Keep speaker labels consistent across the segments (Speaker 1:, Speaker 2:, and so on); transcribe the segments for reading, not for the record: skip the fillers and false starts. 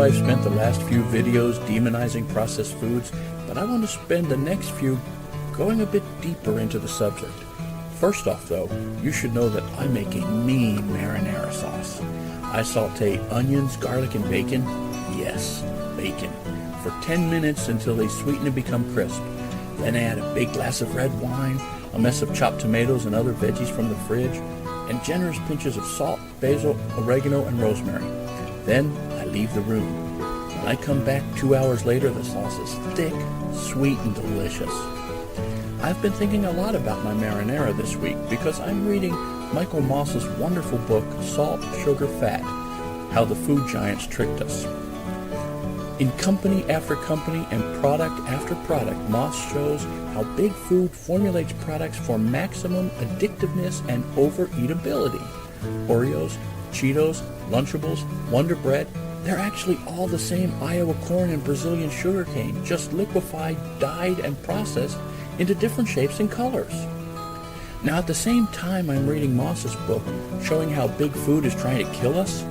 Speaker 1: I've spent the last few videos demonizing processed foods, but I want to spend the next few going a bit deeper into the subject. First off, though, you should know that I make a mean marinara sauce. I saute onions, garlic, and bacon, yes, bacon, for 10 minutes until they sweeten and become crisp. Then I add a big glass of red wine, a mess of chopped tomatoes and other veggies from the fridge, and generous pinches of salt, basil, oregano, and rosemary. Then I leave the room. When I come back 2 hours later, the sauce is thick, sweet, and delicious. I've been thinking a lot about my marinara this week because I'm reading Michael Moss's wonderful book, Salt, Sugar, Fat, How the Food Giants Tricked Us. In company after company and product after product, Moss shows how big food formulates products for maximum addictiveness and overeatability. Oreos, Cheetos, Lunchables, Wonder Bread, they're actually all the same Iowa corn and Brazilian sugarcane, just liquefied, dyed, and processed into different shapes and colors. Now, at the same time I'm reading Moss's book showing how big food is trying to kill us,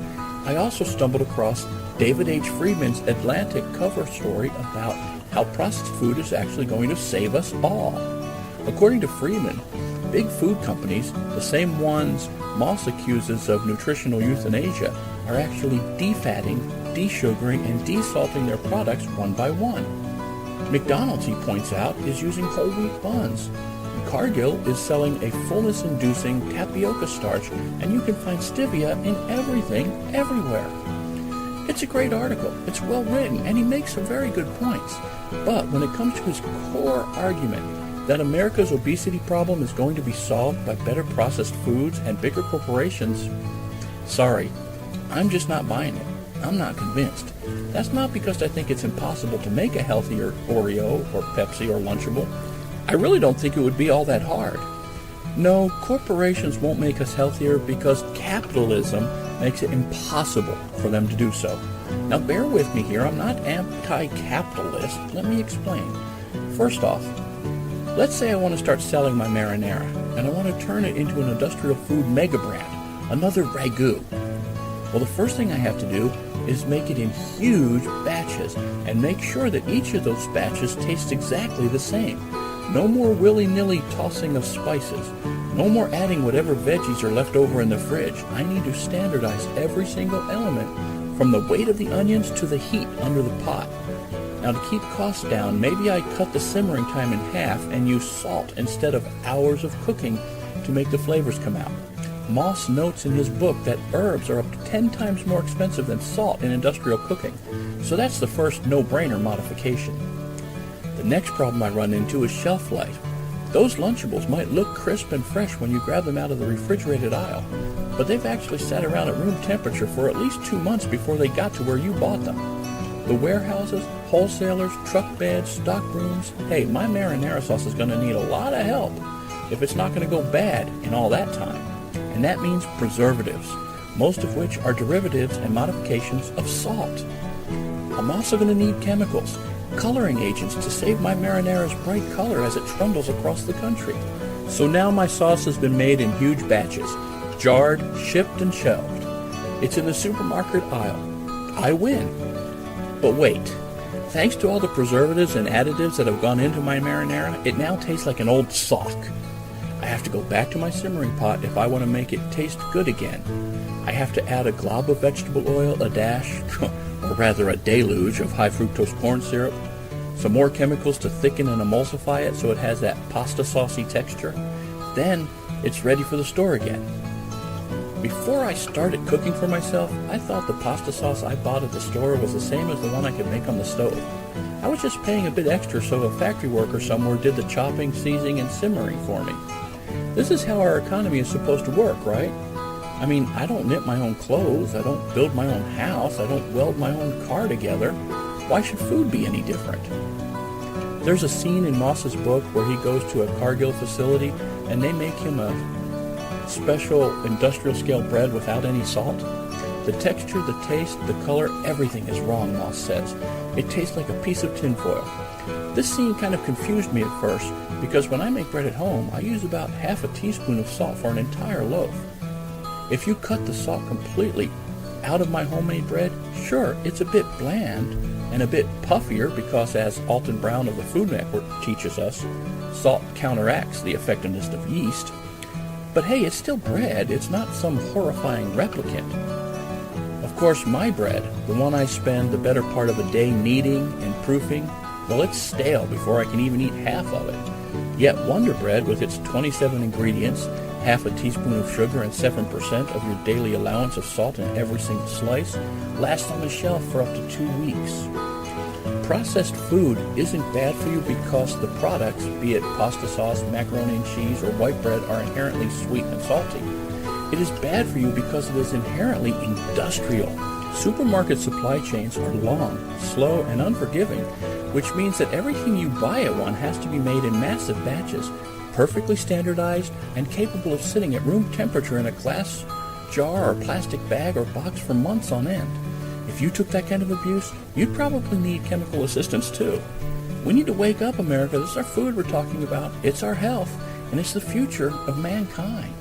Speaker 1: I also stumbled across David H. Friedman's Atlantic cover story about how processed food is actually going to save us all. According to Friedman, big food companies, the same ones Moss accuses of nutritional euthanasia, are actually defatting, desugaring, and desalting their products one by one. McDonald's, he points out, is using whole wheat buns. Cargill is selling a fullness-inducing tapioca starch, and you can find stevia in everything, everywhere. It's a great article, it's well written, and he makes some very good points. But when it comes to his core argument that America's obesity problem is going to be solved by better processed foods and bigger corporations, sorry, I'm just not buying it. I'm not convinced. That's not because I think it's impossible to make a healthier Oreo or Pepsi or Lunchable. I really don't think it would be all that hard. No, corporations won't make us healthier because capitalism makes it impossible for them to do so. Now bear with me here, I'm not anti-capitalist. Let me explain. First off, let's say I want to start selling my marinara, and I want to turn it into an industrial food mega brand, another ragu. Well, the first thing I have to do is make it in huge batches and make sure that each of those batches tastes exactly the same. No more willy-nilly tossing of spices. No more adding whatever veggies are left over in the fridge. I need to standardize every single element, from the weight of the onions to the heat under the pot. Now, to keep costs down, maybe I cut the simmering time in half and use salt instead of hours of cooking to make the flavors come out. Moss notes in his book that herbs are up to 10 times more expensive than salt in industrial cooking, so that's the first no-brainer modification. The next problem I run into is shelf life. Those Lunchables might look crisp and fresh when you grab them out of the refrigerated aisle, but they've actually sat around at room temperature for at least 2 months before they got to where you bought them. The warehouses, wholesalers, truck beds, stock rooms, hey, my marinara sauce is going to need a lot of help if it's not going to go bad in all that time. And that means preservatives, most of which are derivatives and modifications of salt. I'm also going to need chemicals, coloring agents to save my marinara's bright color as it trundles across the country. So now my sauce has been made in huge batches, jarred, shipped, and shelved. It's in the supermarket aisle. I win. But wait, thanks to all the preservatives and additives that have gone into my marinara, it now tastes like an old sock. I have to go back to my simmering pot if I want to make it taste good again. I have to add a glob of vegetable oil, a dash, or rather a deluge of high fructose corn syrup, some more chemicals to thicken and emulsify it so it has that pasta saucy texture. Then it's ready for the store again. Before I started cooking for myself, I thought the pasta sauce I bought at the store was the same as the one I could make on the stove. I was just paying a bit extra so a factory worker somewhere did the chopping, seasoning, and simmering for me. This is how our economy is supposed to work, right? I mean, I don't knit my own clothes, I don't build my own house, I don't weld my own car together. Why should food be any different? There's a scene in Moss's book where he goes to a Cargill facility and they make him a special industrial scale bread without any salt. The texture, the taste, the color, everything is wrong, Moss says. It tastes like a piece of tinfoil. This scene kind of confused me at first because when I make bread at home, I use about half a teaspoon of salt for an entire loaf. If you cut the salt completely out of my homemade bread, Sure, it's a bit bland and a bit puffier because, as Alton Brown of the Food Network teaches us, salt counteracts the effectiveness of yeast. But hey, it's still bread. It's not some horrifying replicant. Of course, my bread, the one I spend the better part of a day kneading and proofing, well, it's stale before I can even eat half of it. Yet Wonder Bread, with its 27 ingredients, half a teaspoon of sugar, and 7% of your daily allowance of salt in every single slice, lasts on the shelf for up to 2 weeks. Processed food isn't bad for you because the products, be it pasta sauce, macaroni and cheese, or white bread, are inherently sweet and salty. It is bad for you because it is inherently industrial. Supermarket supply chains are long, slow, and unforgiving, which means that everything you buy at one has to be made in massive batches, perfectly standardized and capable of sitting at room temperature in a glass jar or plastic bag or box for months on end. If you took that kind of abuse, you'd probably need chemical assistance too. We need to wake up, America. This is our food we're talking about. It's our health, and it's the future of mankind.